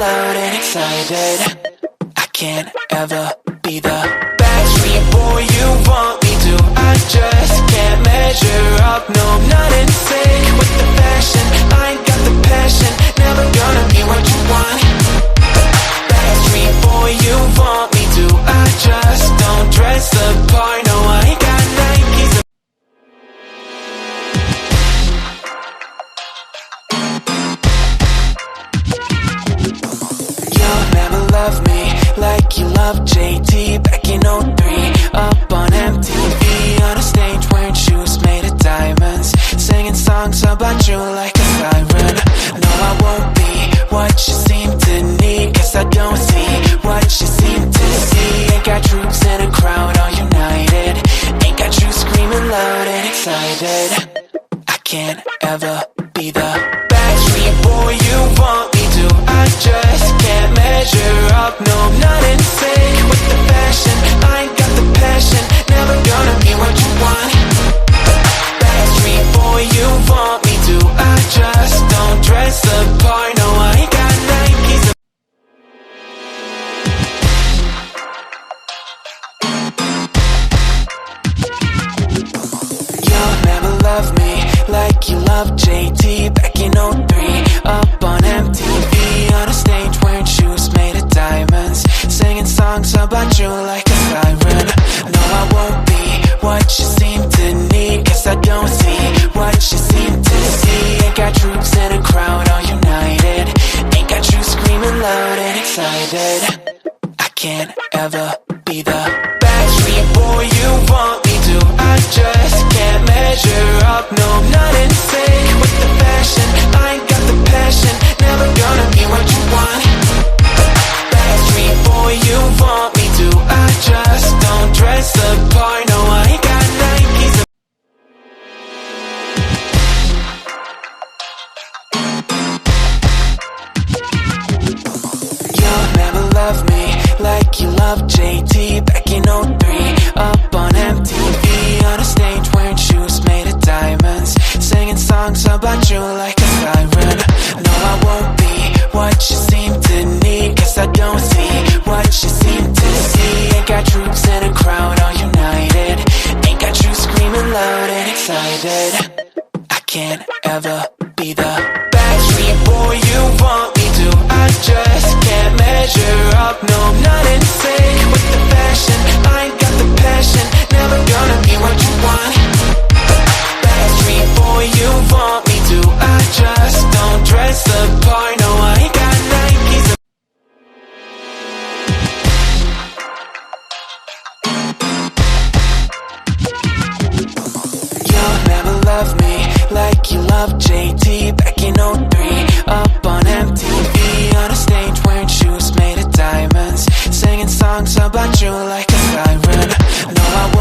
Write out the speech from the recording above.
loud and excited. I can't ever be the Backstreet boy you want me to. I just can't measure up, no, I'm not in sync with the fashion. I ain't got the passion, never gonna be what you want. Backstreet boy you want me to. I just don't dress the part, no, I ain't got Nikes. You'll never love me like you love JT back in '03. Up on MTV on a stage wearing shoes made of diamonds, singing songs about you like a siren. No, I won't be what you seem to need, 'cause I don't see what you seem to see. Ain't got troops in a crowd all united, ain't got you screaming loud and excited. I can't ever be the Backstreet boy you want me to. I just can't measure up, no, I'm not in sync with the fashion. I ain't got the passion, never gonna be what you want. Backstreet boy you want me to. I just don't dress the part, no, I ain't got Nikes. You'll never love me like you love JT back in '03. Up on MTV on a stage wearing shoes made of diamonds, singing songs about you like a siren. No, I won't be what you seem to need, 'cause I don't see what you seem to see. Ain't got troops in a crowd all united, ain't got you screaming loud and excited. I can't ever be the Backstreet boy you want me to. I just can't measure up, no, I'm not in sync with the fashion. I ain't got the passion, never gonna be what you want. Backstreet boy you want me to. I just don't dress the part, no, I ain't got Nikes. You'll never love me like you love JT back in '03. Up on MTV on a stage wearing shoes made of diamonds, singing songs about you like a siren. No, I won't be what you seem to need, 'cause I don't see what you seem to see. Ain't got troops in a crowd all united, ain't got you screaming loud and excited. I can't ever be the Backstreet boy you want me to. I just can't measure up, no, I'm not in sync with the fashion. I ain't got the passion, never gonna be what you want. Backstreet boy you want me to. I just don't dress the part, no, I ain't got Nikes. You'll never love me like you love JT back in '03. Up on MTV on a stage wearing shoes made of diamonds, singing songs about you like a siren. No, I won't